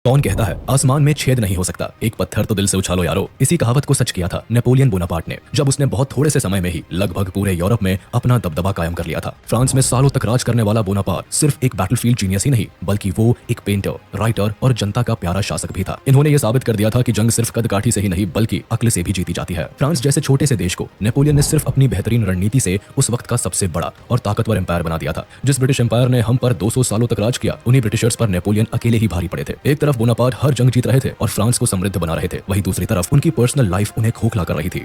कौन कहता है आसमान में छेद नहीं हो सकता, एक पत्थर तो दिल से उछालो यारो। इसी कहावत को सच किया था नेपोलियन बोनापार्ट ने, जब उसने बहुत थोड़े से समय में ही लगभग पूरे यूरोप में अपना दबदबा कायम कर लिया था। फ्रांस में सालों तक राज करने वाला बोनापार्ट सिर्फ एक बैटलफील्ड जीनियस ही नहीं, बल्कि वो एक पेंटर, राइटर और जनता का प्यारा शासक भी था। इन्होंने ये साबित कर दिया था कि जंग सिर्फ कदकाठी से ही नहीं बल्कि अक्ल से भी जीती जाती है। फ्रांस जैसे छोटे से देश को नेपोलियन ने सिर्फ अपनी बेहतरीन रणनीति से उस वक्त का सबसे बड़ा और ताकतवर एम्पायर बना दिया था। जिस ब्रिटिश एम्पायर ने हम पर 200 सालों तक राज किया, उन्हीं ब्रिटिशर्स पर नेपोलियन अकेले ही भारी पड़े थे। एक तरफ बोनापार्ट हर जंग जीत रहे थे और फ्रांस को समृद्ध बना रहे थे, वहीं दूसरी तरफ उनकी पर्सनल लाइफ उन्हें खोखला कर रही थी।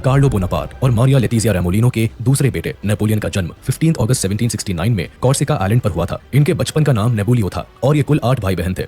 कार्लो बोनापार्ट और मारिया लेटिजिया रेमोलिनो के दूसरे बेटे नेपोलियन का जन्म 15 अगस्त 1769 में कॉर्सिका आइलैंड पर हुआ था। इनके बचपन का नाम नेबुलियो था और ये कुल 8 भाई बहन थे।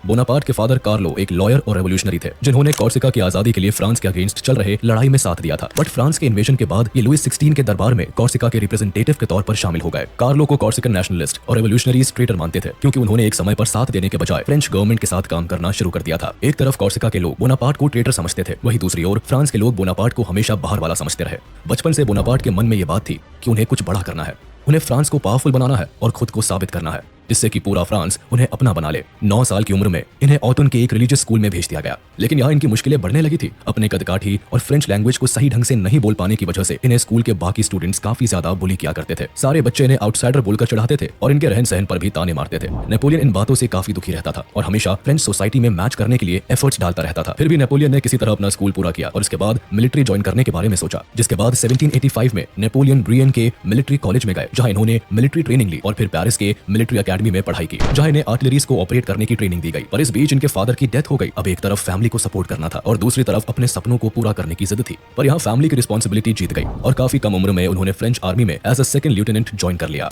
बोनापार्ट के फादर कार्लो एक लॉयर और रेवोल्यूशनरी थे, जिन्होंने कॉर्सिका की आजादी के लिए फ्रांस के अगेंस्ट चल रहे लड़ाई में साथ दिया था। बट फ्रांस के इन्वेजन के बाद ये लुइस 16 के दरबार में कॉर्सिका के रिप्रेजेंटेटिव के तौर पर शामिल हो गए। कार्लो को कॉर्सिकन नेशनलिस्ट और रेवोल्यूशनरीज ट्रेटर मानते थे, क्योंकि उन्होंने एक समय पर साथ देने के बजाय फ्रेंच गवर्नमेंट के साथ काम करना शुरू कर दिया था। एक तरफ कॉर्सिका के लोग बोनापार्ट को ट्रेटर समझते थे, वहीं दूसरी ओर फ्रांस के लोग बोनापार्ट को हमेशा बाहर वाला समझते रहे। बचपन से बोनापार्ट के मन में ये बात थी कि उन्हें कुछ बड़ा करना है, उन्हें फ्रांस को पावरफुल बनाना है और खुद को साबित करना है, जिससे कि पूरा फ्रांस उन्हें अपना बना ले। 9 साल की उम्र में इन्हें ऑटन के एक रिलीजियस स्कूल में भेज दिया गया, लेकिन यहाँ इनकी मुश्किलें बढ़ने लगी थी। अपने कदकाठी और फ्रेंच लैंग्वेज को सही ढंग से नहीं बोल पाने की वजह से इन्हें स्कूल के बाकी स्टूडेंट्स काफी ज्यादा बुली किया करते थे। सारे बच्चे इन्हें आउटसाइडर बोलकर चढ़ाते थे और इनके रहन सहन पर भी ताने मारते थे। नेपोलियन इन बातों से काफी दुखी रहता था और हमेशा फ्रेंच सोसाइटी में मैच करने के लिए एफर्ट्स डालता रहता था। फिर भी नेपोलियन ने किसी तरह अपना स्कूल पूरा किया और इसके बाद मिलिट्री ज्वाइन करने के बारे में सोचा, जिसके बाद 1785 में नेपोलियन ब्रियन के मिलिट्री कॉलेज में गए, जहाँ इन्होंने मिलिट्री ट्रेनिंग ली और फिर पेरिस के मिलिट्री अकेडमी में पढ़ाई की, जहाँ इन्हें आर्टिलरीज को ऑपरेट करने की ट्रेनिंग दी गई। पर इस बीच इनके फादर की डेथ हो गई। अब एक तरफ फैमिली को सपोर्ट करना था और दूसरी तरफ अपने सपनों को पूरा करने की जिद थी। पर यहाँ फैमिली की रिस्पॉन्सिबिलिटी जीत गई और काफी कम उम्र में उन्होंने फ्रेंच आर्मी में as a second lieutenant join कर लिया।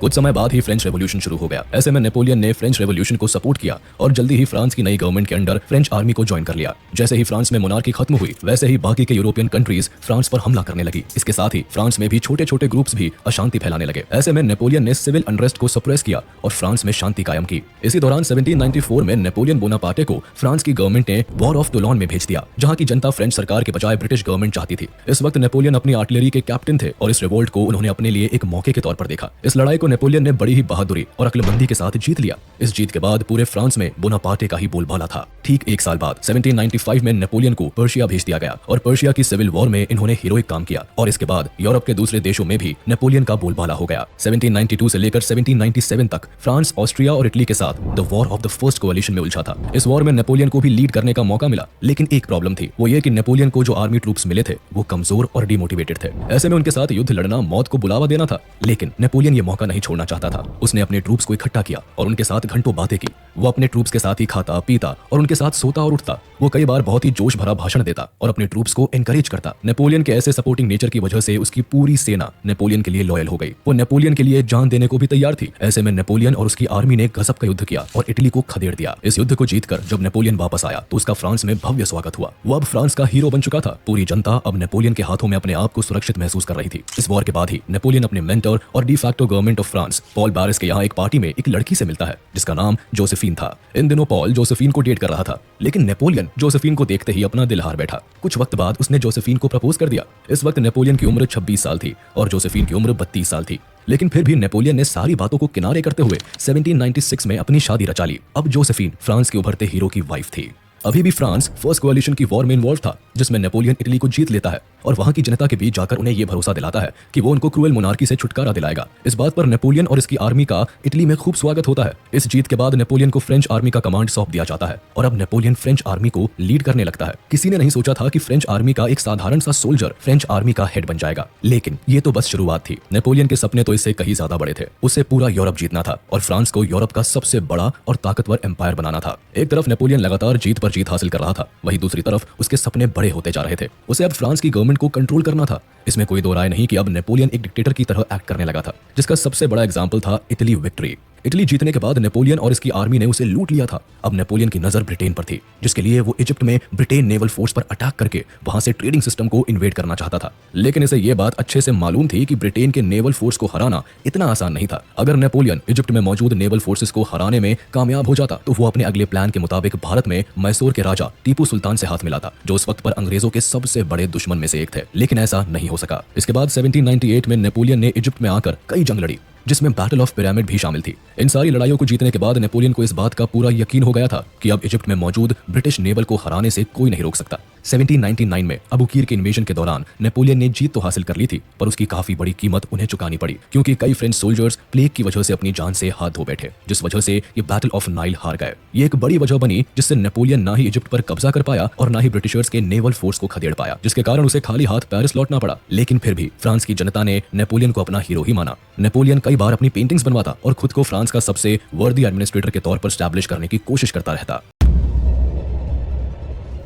कुछ समय बाद ही फ्रेंच रेवोल्यूशन शुरू हो गया। ऐसे में नेपोलियन ने फ्रेंच रेवोल्यूशन को सपोर्ट किया और जल्दी ही फ्रांस की नई गवर्नमेंट के अंडर फ्रेंच आर्मी को ज्वाइन कर लिया। जैसे ही फ्रांस में मोनार्की खत्म हुई, वैसे ही बाकी के यूरोपियन कंट्रीज फ्रांस पर हमला करने लगी। इसके साथ ही फ्रांस में भी छोटे छोटे ग्रुप्स भी अशांति फैलाने लगे। ऐसे में नेपोलियन ने सिविल अनरेस्ट को सप्रेस किया और फ्रांस में शांति कायम की। इसी दौरान 1794 में नेपोलियन बोनापार्टे को फ्रांस की गवर्नमेंट ने वॉर ऑफ टोलोन में भेज दिया, जहाँ की जनता फ्रेंच सरकार के बजाय ब्रिटिश गवर्नमेंट चाहती थी। इस वक्त नेपोलियन अपनी आर्टिलरी के कैप्टन थे और इस रिवोल्ट को उन्होंने अपने लिए एक मौके के तौर पर देखा। इस लड़ाई को नेपोलियन ने बड़ी ही बहादुरी और अक्लमंदी के साथ जीत लिया। इस जीत के बाद पूरे फ्रांस में बोनापार्टे का ही बोलबाला था। ठीक एक साल बाद 1795 में नेपोलियन को पर्शिया भेज दिया गया और पर्शिया की सिविल वॉर में इन्होंने हीरोइक काम किया और इसके बाद यूरोप के दूसरे देशों में भी नेपोलियन का बोलबाला हो गया। 1792 से लेकर 1797 तक फ्रांस, ऑस्ट्रिया और इटली के साथ the war of the first coalition में उलझा था। इस वॉर में नेपोलियन को भी लीड करने का मौका मिला, लेकिन एक प्रॉब्लम थी, वो ये कि नेपोलियन को जो आर्मी ट्रूप्स मिले थे वो कमजोर और डिमोटिवेटेड थे। ऐसे में उनके साथ युद्ध लड़ना मौत को बुलावा देना था, लेकिन नेपोलियन ये मौका नहीं छोड़ना चाहता था। उसने अपने ट्रूप्स को इकट्ठा किया और उनके साथ घंटों बातें की। वो अपने ट्रूप्स के साथ ही खाता, पीता और उनके साथ सोता और उठता। वो कई बार बहुत ही जोश भरा भाषण देता और अपने ट्रूप्स को एनकरेज करता। नेपोलियन के ऐसे सपोर्टिंग नेचर की वजह से उसकी पूरी सेना नेपोलियन के लिए लॉयल हो गई। वो नेपोलियन के लिए जान देने को भी तैयार थी। ऐसे में नेपोलियन और उसकी आर्मी ने गजब का युद्ध किया और इटली को खदेड़ दिया। इस युद्ध को जीतकर जब नेपोलियन वापस आया तो उसका फ्रांस में भव्य स्वागत हुआ। वो अब फ्रांस का हीरो बन चुका था। पूरी जनता अब नेपोलियन के हाथों में अपने आप को सुरक्षित महसूस कर रही थी। इस वॉर के बाद ही नेपोलियन अपने मेंटर और de facto government of France Paul Barras के यहाँ एक पार्टी में एक लड़की से मिलता है, जिसका नाम जोसेफिन था। इन दिनों पॉल जोसेफिन को डेट कर रहा था, लेकिन नेपोलियन जोसेफिन को देखते ही अपना दिल हार बैठा। कुछ वक्त बाद उसने जोसेफिन को प्रपोज कर दिया। इस वक्त नेपोलियन की उम्र 26 साल थी और जोसेफिन की उम्र 32 साल थी, लेकिन फिर भी नेपोलियन ने सारी बातों को किनारे करते हुए 1796 में अपनी शादी रचा ली। अब जोसेफिन फ्रांस के उभरते हीरो की वाइफ थी। अभी भी फ्रांस फर्स्ट कोalition की वॉर में इन्वॉल्व था, जिसमें नेपोलियन इटली को जीत लेता है और वहां की जनता के बीच जाकर उन्हें यह भरोसा दिलाता है कि वो उनको क्रूएल मोनार्की से छुटकारा दिलाएगा। इस बात पर नेपोलियन और इसकी आर्मी का इटली में खूब स्वागत होता है। इस जीत के बाद नेपोलियन को फ्रेंच आर्मी का कमांड सौंप दिया जाता है और अब नेपोलियन फ्रेंच आर्मी को लीड करने लगता है। किसी ने नहीं सोचा था कि फ्रेंच आर्मी का एक साधारण सा सोल्जर फ्रेंच आर्मी का हेड बन जाएगा, लेकिन ये तो बस शुरुआत थी। नेपोलियन के सपने तो इससे कहीं ज्यादा बड़े थे। उसे पूरा यूरोप जीतना था और फ्रांस को यूरोप का सबसे बड़ा और ताकतवर एम्पायर बनाना था। एक तरफ नेपोलियन लगातार जीत पर जीत हासिल कर रहा था, वहीं दूसरी तरफ उसके सपने बड़े होते जा रहे थे। उसे अब फ्रांस की गवर्नमेंट को कंट्रोल करना था। इसमें कोई दो राय नहीं कि अब नेपोलियन एक डिक्टेटर की तरह एक्ट करने लगा था, जिसका सबसे बड़ा एग्जाम्पल था इटली विक्ट्री। इटली जीतने के बाद नेपोलियन और इसकी आर्मी ने उसे लूट लिया था। अब नेपोलियन की नजर ब्रिटेन पर थी, जिसके लिए वो इजिप्ट में ब्रिटेन नेवल फोर्स पर अटैक करके वहां से ट्रेडिंग सिस्टम को इन्वेड करना चाहता था। लेकिन इसे ये बात अच्छे से मालूम थी कि ब्रिटेन के नेवल फोर्स को हराना इतना आसान नहीं था। अगर नेपोलियन इजिप्ट में मौजूद नेवल फोर्सेस को हराने में कामयाब हो जाता तो वो अपने अगले प्लान के मुताबिक भारत में मैसूर के राजा टीपू सुल्तान से हाथ मिलाता, जो उस वक्त पर अंग्रेजों के सबसे बड़े दुश्मन में से एक थे। लेकिन ऐसा नहीं हो सका। इसके बाद 1798 में नेपोलियन ने इजिप्ट में आकर कई जंग लड़ी, जिसमें बैटल ऑफ पिरामिड भी शामिल थी। इन सारी लड़ाइयों को जीतने के बाद नेपोलियन को इस बात का पूरा यकीन हो गया था कि अब इजिप्ट में मौजूद ब्रिटिश नेवल को हराने से कोई नहीं रोक सकता। 1799 में अबू कीर के इन्वेजन के दौरान नेपोलियन ने जीत तो हासिल कर ली थी, पर उसकी काफी बड़ी कीमत उन्हें चुकानी पड़ी, क्योंकि कई फ्रेंच सोल्जर्स प्लेग की वजह से अपनी जान से हाथ धो बैठे, जिस वजह से ये बैटल ऑफ नाइल हार गए। ये एक बड़ी वजह बनी जिससे नेपोलियन ना ही इजिप्ट पर कब्जा कर पाया और ना ही ब्रिटिशर्स के नेवल फोर्स को खदेड़ पाया, जिसके कारण उसे खाली हाथ पेरिस लौटना पड़ा। लेकिन फिर भी फ्रांस की जनता ने नेपोलियन को अपना हीरो ही माना। नेपोलियन कई बार अपनी पेंटिंग्स बनवाता और खुद को फ्रांस का सबसे वर्दी एडमिनिस्ट्रेटर के तौर पर स्टैब्लिश करने की कोशिश करता रहता।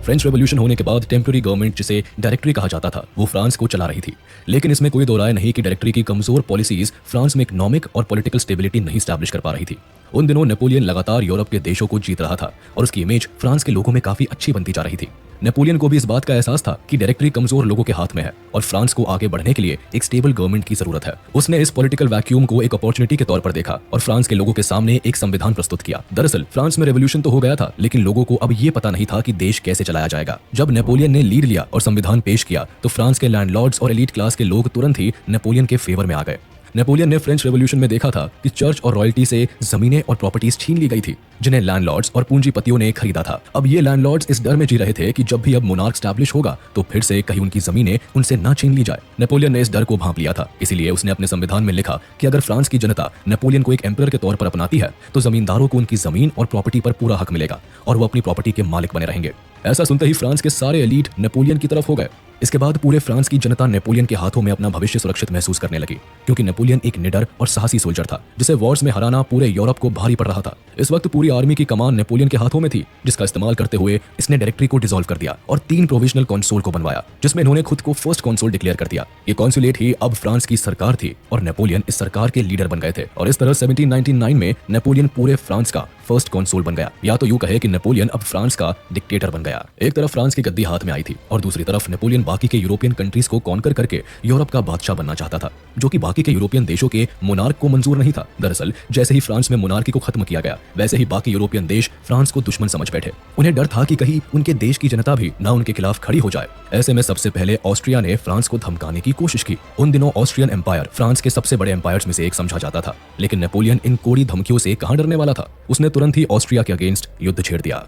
फ्रेंच रेवोल्यूशन होने के बाद टेम्पररी गवर्नमेंट, जिसे डायरेक्टरी कहा जाता था, वो फ्रांस को चला रही थी। लेकिन इसमें कोई दो राय नहीं कि डायरेक्टरी की कमजोर पॉलिसीज फ्रांस में इकोनॉमिक और पॉलिटिकल स्टेबिलिटी नहीं स्टैब्लिश कर पा रही थी। उन दिनों नेपोलियन लगातार यूरोप के देशों को जीत रहा था और उसकी इमेज फ्रांस के लोगों में काफी अच्छी बनती जा रही थी। नेपोलियन को भी इस बात का एहसास था कि डायरेक्टरी कमजोर लोगों के हाथ में है और फ्रांस को आगे बढ़ने के लिए एक स्टेबल गवर्नमेंट की जरूरत है। उसने इस पॉलिटिकल वैक्यूम को एक अपॉर्चुनिटी के तौर पर देखा और फ्रांस के लोगों के सामने एक संविधान प्रस्तुत किया। दरअसल फ्रांस में रेवोल्यूशन तो हो गया था, लेकिन लोगों को अब ये पता नहीं था कि देश कैसे चलाया जाएगा। जब नेपोलियन ने लीड लिया और संविधान पेश किया तो फ्रांस के लैंडलॉर्ड्स और एलीट क्लास के लोग तुरंत ही नेपोलियन के फेवर में आ गए। नेपोलियन ने फ्रेंच रेवोल्यूशन में देखा था कि चर्च और रॉयल्टी से जमीनें और प्रॉपर्टीज छीन ली गई थी, जिन्हें लैंडलॉर्ड्स और पूंजीपतियों ने खरीदा था। अब ये लैंडलॉर्ड्स इस डर में जी रहे थे कि जब भी अब मोनार्क स्टैब्लिश होगा तो फिर से कहीं उनकी जमीनें उनसे ना छीन ली जाए। नेपोलियन ने इस डर को भांप लिया था, इसीलिए उसने अपने संविधान में लिखा कि अगर फ्रांस की जनता नेपोलियन को एक एम्परर के तौर पर अपनाती है तो जमींदारों को उनकी जमीन और प्रॉपर्टी पर पूरा हक मिलेगा और वो अपनी प्रॉपर्टी के मालिक बने रहेंगे। ऐसा सुनते ही फ्रांस के सारे एलीट नेपोलियन की तरफ हो गए। इसके बाद पूरे फ्रांस की जनता नेपोलियन के हाथों में अपना भविष्य सुरक्षित महसूस करने लगी, क्योंकि नेपोलियन एक निडर और साहसी सोल्जर था जिसे वॉर्स में हराना पूरे यूरोप को भारी पड़ रहा था। इस वक्त पूरी आर्मी की कमान नेपोलियन के हाथों में थी, जिसका इस्तेमाल करते हुए इसने डायरेक्टरी को डिसॉल्व कर दिया और 3 प्रोविजनल कॉन्सुल को बनवाया, जिसमें इन्होंने खुद को फर्स्ट कॉन्सुल डिक्लेयर कर दिया। ये कॉन्सुलेट ही अब फ्रांस की सरकार थी और नेपोलियन इस सरकार के लीडर बन गए थे। और इस तरह 1799 में नेपोलियन पूरे फ्रांस का फर्स्ट कॉन्सुल बन गया, या तो यूं कहे कि नेपोलियन अब फ्रांस का डिक्टेटर बन गया। एक तरफ फ्रांस की गद्दी हाथ में आई थी और दूसरी तरफ नेपोलियन बाकी के यूरोपियन कंट्रीज को कॉन्कर करके यूरोप का बादशाह बनना चाहता था, जो कि बाकी के यूरोपियन देशों के मोनार्क को मंजूर नहीं था। दरअसल जैसे ही फ्रांस में मोनार्की को खत्म किया गया, वैसे ही बाकी यूरोपियन देश फ्रांस को दुश्मन समझ बैठे। उन्हें डर था कि कहीं उनके देश की जनता भी ना उनके खिलाफ खड़ी हो जाए। ऐसे में सबसे पहले ऑस्ट्रिया ने फ्रांस को धमकाने की कोशिश की। उन दिनों ऑस्ट्रियन एम्पायर फ्रांस के सबसे बड़े एम्पायर्स में से एक समझा जाता था, लेकिन नेपोलियन इन कोड़ी धमकियों से कहां डरने वाला था। उसने तुरंत ही ऑस्ट्रिया के अगेंस्ट युद्ध छेड़ दिया।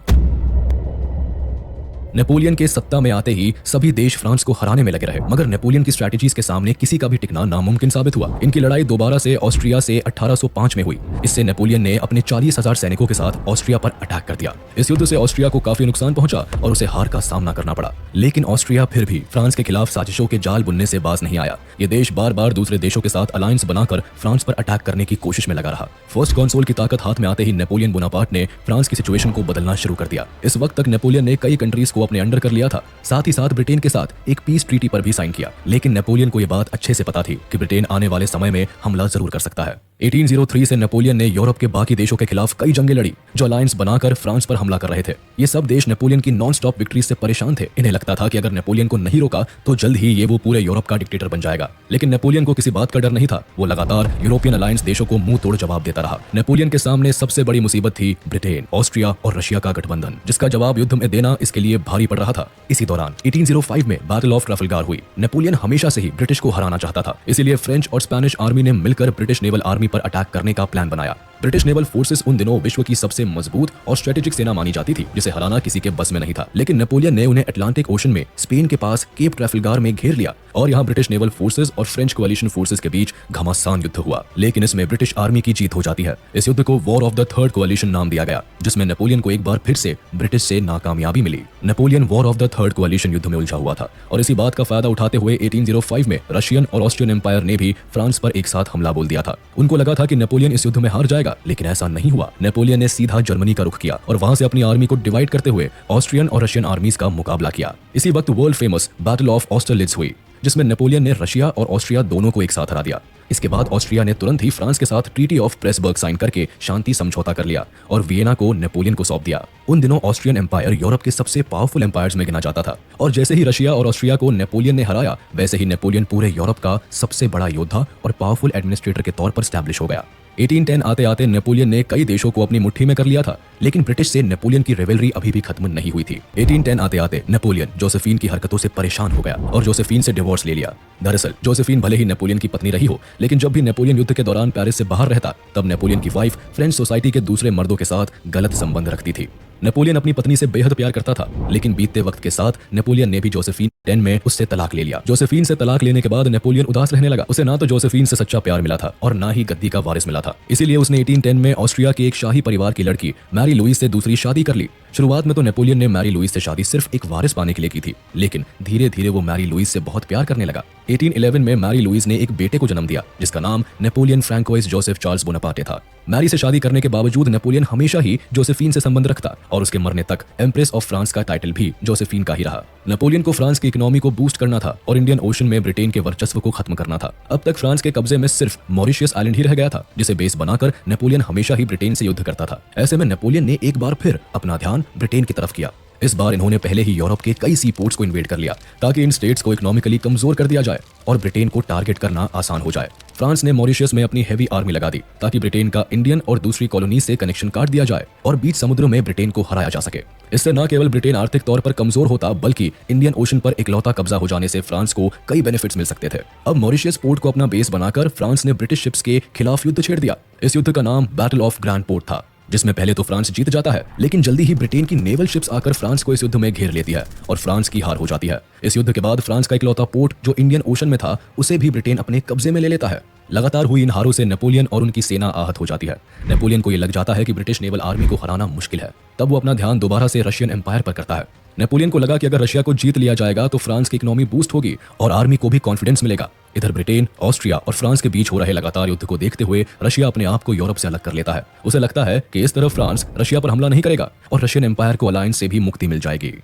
नेपोलियन के सत्ता में आते ही सभी देश फ्रांस को हराने में लगे रहे, मगर नेपोलियन की स्ट्रैटेजीज के सामने किसी का भी टिकना नामुमकिन साबित हुआ। इनकी लड़ाई दोबारा से ऑस्ट्रिया से 1805 में हुई। इससे नेपोलियन ने अपने 40,000 सैनिकों के साथ ऑस्ट्रिया पर अटैक कर दिया। इस युद्ध से ऑस्ट्रिया को काफी नुकसान पहुंचा और उसे हार का सामना करना पड़ा। लेकिन ऑस्ट्रिया फिर भी फ्रांस के खिलाफ साजिशों के जाल बुनने से बाज नहीं आया। ये देश बार बार दूसरे देशों के साथ अलायंस बनाकर फ्रांस पर अटैक करने की कोशिश में लगा रहा। फर्स्ट कॉन्सुल की ताकत हाथ में आते ही नेपोलियन बोनापार्ट ने फ्रांस की सिचुएशन को बदलना शुरू कर दिया। इस वक्त तक नेपोलियन ने कई कंट्रीज को अपने अंडर कर लिया था, साथ ही साथ ब्रिटेन के साथ एक पीस ट्रीटी पर भी साइन किया। लेकिन नेपोलियन को यह बात अच्छे से पता थी कि ब्रिटेन आने वाले समय में हमला जरूर कर सकता है। 1803 से नेपोलियन ने यूरोप के बाकी देशों के खिलाफ कई जंगें लड़ी, जो अलायंस बनाकर फ्रांस पर हमला कर रहे थे। ये सब देश नेपोलियन की नॉन स्टॉप विक्ट्री से परेशान थे। इन्हें लगता था कि अगर नेपोलियन को नहीं रोका तो जल्द ही ये वो पूरे यूरोप का डिक्टेटर बन जाएगा। लेकिन नेपोलियन को किसी बात का डर नहीं था। वो लगातार यूरोपियन अलायंस देशों को मुंह तोड़ जवाब देता रहा। नेपोलियन के सामने सबसे बड़ी मुसीबत थी ब्रिटेन, ऑस्ट्रिया और रशिया का गठबंधन, जिसका जवाब युद्ध में देना इसके लिए भारी पड़ रहा था। इसी दौरान 1805 में बैटल ऑफ ट्रफलगार हुई। नेपोलियन हमेशा से ही ब्रिटिश को हराना चाहता था, इसीलिए फ्रेंच और स्पेनिश आर्मी ने मिलकर ब्रिटिश नेवल आर्मी पर अटैक करने का प्लान बनाया। ब्रिटिश नेवल फोर्सेस उन दिनों विश्व की सबसे मजबूत और स्ट्रेटेजिक सेना मानी जाती थी, जिसे हराना किसी के बस में नहीं था। लेकिन नेपोलियन ने उन्हें अटलांटिक ओशन में स्पेन के पास केप ट्रैफलगार में घेर लिया और यहाँ ब्रिटिश नेवल फोर्सेस और फ्रेंच कोalition फोर्सेस के बीच घमासान युद्ध हुआ। लेकिन इसमें ब्रिटिश आर्मी की जीत हो जाती है। इस युद्ध को वॉर ऑफ द थर्ड कोalition नाम दिया गया, जिसमें नेपोलियन को एक बार फिर से ब्रिटिश से नाकामयाबी मिली। Napoleon war of the third coalition युद्ध में उलझा हुआ था और इसी बात का फायदा उठाते हुए 1805 में रशियन और ऑस्ट्रियन एम्पायर ने भी फ्रांस पर एक साथ हमला बोल दिया था। उनको लगा था कि नेपोलियन इस युद्ध में हार जाएगा, लेकिन ऐसा नहीं हुआ। नेपोलियन ने सीधा जर्मनी का रुख किया और वहां से अपनी आर्मी को डिवाइड करते हुए ऑस्ट्रियन और रशियन आर्मीज का मुकाबला किया। इसी वक्त वर्ल्ड फेमस बैटल ऑफ ऑस्टरलिट्ज हुई, जिसमें नेपोलियन ने रशिया और ऑस्ट्रिया दोनों को एक साथ हरा दिया। इसके बाद ऑस्ट्रिया ने तुरंत ही फ्रांस के साथ ट्रीटी ऑफ प्रेसबर्ग साइन करके शांति समझौता कर लिया और वियना को नेपोलियन को सौंप दिया। उन दिनों ऑस्ट्रियन एम्पायर यूरोप के सबसे पावरफुल एम्पायर्स में गिना जाता था और जैसे ही रशिया और ऑस्ट्रिया को नेपोलियन ने हराया, वैसे ही नेपोलियन पूरे यूरोप का सबसे बड़ा योद्धा और पावरफुल एडमिनिस्ट्रेटर के तौर पर स्टैब्लिश हो गया। 1810 आते आते नेपोलियन ने कई देशों को अपनी मुट्ठी में कर लिया था, लेकिन ब्रिटिश से नेपोलियन की रिवेलरी अभी भी खत्म नहीं हुई थी। 1810 आते आते नेपोलियन जोसेफिन की हरकतों से परेशान हो गया और जोसेफिन से डिवोर्स ले लिया। दरअसल जोसेफिन भले ही नेपोलियन की पत्नी रही हो, लेकिन जब भी नेपोलियन युद्ध के दौरान पेरिस से बाहर रहता, तब नेपोलियन की वाइफ फ्रेंच सोसाइटी के दूसरे मर्दों के साथ गलत संबंध रखती थी। नेपोलियन अपनी पत्नी से बेहद प्यार करता था, लेकिन बीतते वक्त के साथ नेपोलियन ने भी जोसेफीन 10 में उससे तलाक ले लिया। जोसेफीन से तलाक लेने के बाद नेपोलियन उदास रहने लगा। उसे ना तो जोसेफीन से सच्चा प्यार मिला था और ना ही गद्दी का वारिस मिला था। इसीलिए उसने 1810 में ऑस्ट्रिया के एक शाही परिवार की लड़की मैरी लुईस से दूसरी शादी कर ली। शुरुआत में तो नेपोलियन ने मैरी लुईस से शादी सिर्फ एक वारिस पाने के लिए की थी, लेकिन धीरे धीरे वो मैरी लुईस से बहुत प्यार करने लगा। 1811 में मैरी लुईस ने एक बेटे को जन्म दिया, जिसका नाम Napoleon François Joseph Charles Bonaparte था। मैरी से शादी करने के बावजूद नेपोलियन हमेशा ही जोसेफीन से संबंध रखता और उसके मरने तक एम्प्रेस ऑफ फ्रांस का टाइटल भी जोसेफीन का ही रहा। नेपोलियन को फ्रांस की इकोनॉमी को बूस्ट करना था और इंडियन ओशन में ब्रिटेन के वर्चस्व को खत्म करना था। अब तक फ्रांस के कब्जे में सिर्फ मॉरिशियस आइलैंड ही रह गया था, जिसे बेस बनाकर नेपोलियन हमेशा ही ब्रिटेन से युद्ध करता था। ऐसे में नेपोलियन ने एक बार फिर अपना ध्यान ब्रिटेन की तरफ किया। इस बार इन्होंने पहले ही यूरोप के कई सी पोर्ट्स को इन्वेड कर लिया, ताकि इन स्टेट्स को इकोनॉमिकली कमजोर कर दिया जाए और ब्रिटेन को टारगेट करना आसान हो जाए। फ्रांस ने मॉरिशस में अपनी हैवी आर्मी लगा दी, ताकि ब्रिटेन का इंडियन और दूसरी कॉलोनी से कनेक्शन काट दिया जाए और बीच समुद्र में ब्रिटेन को हराया जा सके। इससे न केवल ब्रिटेन आर्थिक तौर पर कमजोर होता, बल्कि इंडियन ओशन पर इकलौता कब्जा हो जाने से फ्रांस को कई बेनिफिट्स मिल सकते थे। अब मॉरिशस पोर्ट को अपना बेस बनाकर फ्रांस ने ब्रिटिश शिप्स के खिलाफ युद्ध छेड़ दिया। इस युद्ध का नाम बैटल ऑफ ग्रैंड पोर्ट था, जिसमें पहले तो फ्रांस जीत जाता है, लेकिन जल्दी ही ब्रिटेन की नेवल शिप्स आकर फ्रांस को इस युद्ध में घेर लेती है और फ्रांस की हार हो जाती है। इस युद्ध के बाद फ्रांस का इकलौता पोर्ट जो इंडियन ओशन में था, उसे भी ब्रिटेन अपने कब्जे में ले लेता है। लगातार हुई इन हारों से नेपोलियन और उनकी सेना आहत हो जाती है। नेपोलियन को यह लग जाता है कि ब्रिटिश नेवल आर्मी को हराना मुश्किल है। तब वो अपना ध्यान दोबारा से रशियन एम्पायर पर करता है। नेपोलियन को लगा कि अगर रशिया को जीत लिया जाएगा तो फ्रांस की इकोनॉमी बूस्ट होगी और आर्मी को भी कॉन्फिडेंस मिलेगा। इधर ब्रिटेन, ऑस्ट्रिया और फ्रांस के बीच हो रहे लगातार युद्ध को देखते हुए रशिया अपने आप को यूरोप से अलग कर लेता है। उसे लगता है कि इस तरफ फ्रांस रशिया पर हमला नहीं करेगा और रशियन एम्पायर को अलायंस से भी मुक्ति मिल जाएगी।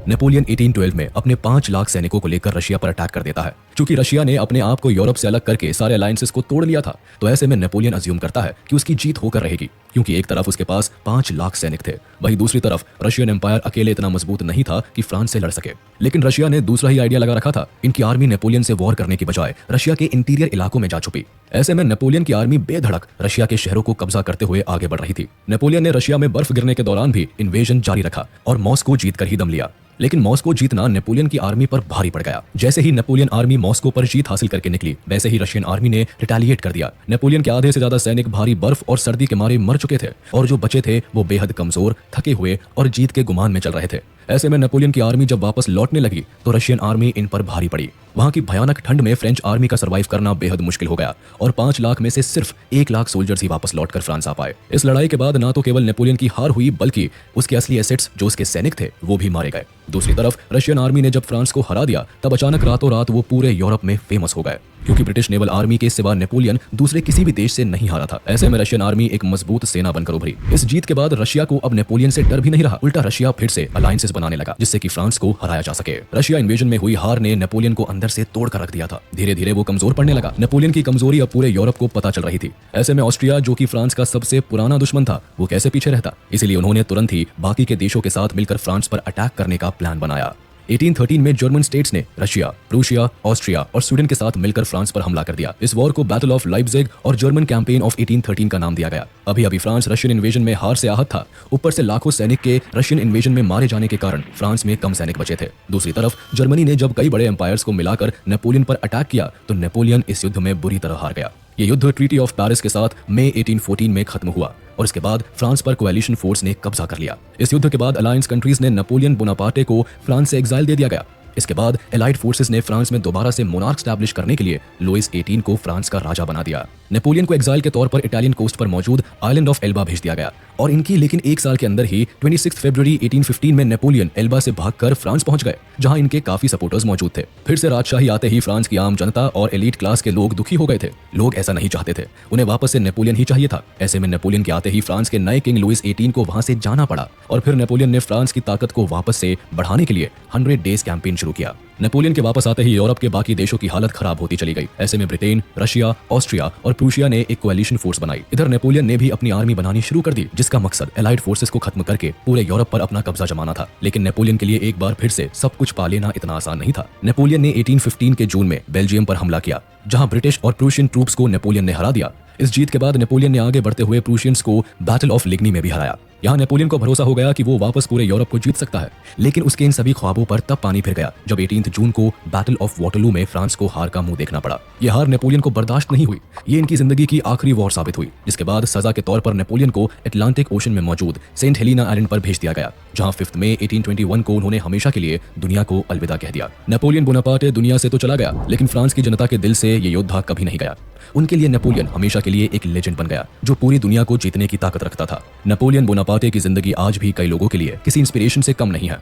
नेपोलियन 1812 में अपने 5 लाख सैनिकों को लेकर रशिया पर अटैक कर देता है। क्योंकि रशिया ने अपने आप को यूरोप से अलग करके सारे अलायंसेस को तोड़ लिया था, तो ऐसे में नेपोलियन अज्यूम करता है कि उसकी जीत होकर रहेगी, क्योंकि एक तरफ उसके पास 5 लाख सैनिक थे, वहीं दूसरी तरफ रशियन एम्पायर अकेले इतना मजबूत नहीं था कि फ्रांस से लड़ सके। लेकिन रशिया ने दूसरा ही आइडिया लगा रखा था। इनकी आर्मी नेपोलियन से वॉर करने की बजाय रशिया के इंटीरियर इलाकों में जा छुपी। ऐसे में नेपोलियन की आर्मी बेधड़क रशिया के शहरों को कब्जा करते हुए आगे बढ़ रही थी। नेपोलियन ने रशिया में बर्फ गिरने के दौरान भी इन्वेजन जारी रखा और मॉस्को जीतकर ही दम लिया। लेकिन मॉस्को जीतना नेपोलियन की आर्मी पर भारी पड़ गया। जैसे ही नेपोलियन आर्मी मॉस्को पर जीत हासिल करके निकली, वैसे ही रशियन आर्मी ने रिटेलिएट कर दिया। नेपोलियन के आधे से ज्यादा सैनिक भारी बर्फ और सर्दी के मारे मर चुके थे और जो बचे थे वो बेहद कमजोर, थके हुए और जीत के गुमान में चल रहे थे। ऐसे में नेपोलियन की आर्मी जब वापस लौटने लगी तो रशियन आर्मी इन पर भारी पड़ी। वहां की भयानक ठंड में फ्रेंच आर्मी का सर्वाइव करना बेहद मुश्किल हो गया और 5 लाख में से सिर्फ 1 लाख सोल्जर्स ही वापस लौटकर फ्रांस आ पाए। इस लड़ाई के बाद ना तो केवल नेपोलियन की हार हुई, बल्कि उसके असली एसेट्स जो उसके सैनिक थे वो भी मारे गए। दूसरी तरफ रशियन आर्मी ने जब फ्रांस को हरा दिया, तब अचानक रातों रात वो पूरे यूरोप में फेमस हो गए, क्योंकि ब्रिटिश नेवल आर्मी के सिवा नेपोलियन दूसरे किसी भी देश से नहीं हारा था। ऐसे में रशियन आर्मी एक मजबूत सेना बनकर उभरी। इस जीत के बाद रशिया को अब नेपोलियन से डर भी नहीं रहा, उल्टा रशिया फिर से अलायंसेस बनाने लगा, जिससे कि फ्रांस को हराया जा सके। रशिया इन्वेजन में हुई हार ने नेपोलियन को अंदर से तोड़ कर रख दिया था। धीरे धीरे वो कमजोर पड़ने लगा। नेपोलियन की कमजोरी अब पूरे यूरोप को पता चल रही थी। ऐसे में ऑस्ट्रिया, जो कि फ्रांस का सबसे पुराना दुश्मन था, वो कैसे पीछे रहता। इसीलिए उन्होंने तुरंत ही बाकी के देशों के साथ मिलकर फ्रांस पर अटैक करने का प्लान बनाया। 1813 में जर्मन स्टेट्स ने रशिया, प्रूशिया, ऑस्ट्रिया और स्वीडन के साथ मिलकर फ्रांस पर हमला कर दिया। इस वॉर को बैटल ऑफ लाइप्जिग और जर्मन कैंपेन ऑफ 1813 का नाम दिया गया। अभी फ्रांस रशियन इन्वेजन में हार से आहत था। ऊपर से लाखों सैनिक के रशियन इन्वेजन में मारे जाने के कारण फ्रांस में कम सैनिक बचे थे। दूसरी तरफ जर्मनी ने जब कई बड़े एम्पायर्स को मिलाकर नेपोलियन पर अटैक किया, तो नेपोलियन इस युद्ध में बुरी तरह हार गया। ये युद्ध ट्रीटी ऑफ पेरिस के साथ मई 1814 में खत्म हुआ और इसके बाद फ्रांस पर कोएलिशन फोर्स ने कब्जा कर लिया। इस युद्ध के बाद अलायंस कंट्रीज ने नेपोलियन बोनापार्टे को फ्रांस से एग्जाइल दे दिया गया। इसके बाद एलाइड फोर्सेस ने फ्रांस में दोबारा से मोनार्क स्टैब्लिश करने के लिए लुइस 18 को फ्रांस का राजा बना दिया। नेपोलियन को एग्जाइल के तौर पर इटालियन कोस्ट पर मौजूद आइलैंड ऑफ एल्बा भेज दिया गया और इनकी लेकिन एक साल के अंदर ही 26 फरवरी 1815 में नेपोलियन एल्बा से भागकर फ्रांस पहुंच गए, जहां इनके काफी सपोर्टर्स मौजूद थे। फिर से राजशाही आते ही फ्रांस की आम जनता और एलीट क्लास के लोग दुखी हो गए थे। लोग ऐसा नहीं चाहते थे, उन्हें वापस से नेपोलियन ही चाहिए था। ऐसे में नेपोलियन के आते ही फ्रांस के नए किंग लुइस 18 को वहां से जाना पड़ा और फिर नेपोलियन ने फ्रांस की ताकत को वापस से बढ़ाने के लिए 100 डेज कैंपेन शुरू किया। नेपोलियन के वापस आते ही यूरोप के बाकी देशों की हालत खराब होती चली गई। ऐसे में ब्रिटेन, रशिया, ऑस्ट्रिया और प्रूशिया ने एक कोएलिशन फोर्स बनाई। इधर नेपोलियन ने भी अपनी आर्मी बनानी शुरू कर दी, जिसका मकसद एलाइड फोर्सेस को खत्म करके पूरे यूरोप पर अपना कब्जा जमाना था। लेकिन नेपोलियन के लिए एक बार फिर से सब कुछ पा लेना इतना आसान नहीं था। नेपोलियन ने 1815 के जून में बेल्जियम पर हमला किया, जहां ब्रिटिश और प्रूशियन ट्रूप्स को नेपोलियन ने हरा दिया। इस जीत के बाद नेपोलियन ने आगे बढ़ते हुए प्रूशियंस को बैटल ऑफ लिग्नी में भी हराया। यहाँ नेपोलियन को भरोसा हो गया कि वो वापस पूरे यूरोप को जीत सकता है, लेकिन उसके इन सभी ख्वाबों पर तब पानी फिर गया जब 18 जून को बैटल ऑफ वाटरलू में फ्रांस को हार का मुंह देखना पड़ा। यह हार नेपोलियन को बर्दाश्त नहीं हुई। ये इनकी जिंदगी की आखिरी वॉर साबित हुई, जिसके बाद सजा के तौर पर नेपोलियन को अटलांटिक ओशन में मौजूद सेंट हेलिना आइलैंड पर भेज दिया गया, जहां 5 मई 1821 को उन्होंने हमेशा के लिए दुनिया को अलविदा कह दिया। नेपोलियन बोनापार्ट दुनिया से तो चला गया, लेकिन फ्रांस की जनता के दिल से ये योद्धा कभी नहीं गया। उनके लिए नेपोलियन हमेशा के लिए एक लेजेंड बन गया, जो पूरी दुनिया को जीतने की ताकत रखता था। नेपोलियन बोनापार्ट की जिंदगी आज भी कई लोगों के लिए किसी इंस्पिरेशन से कम नहीं है।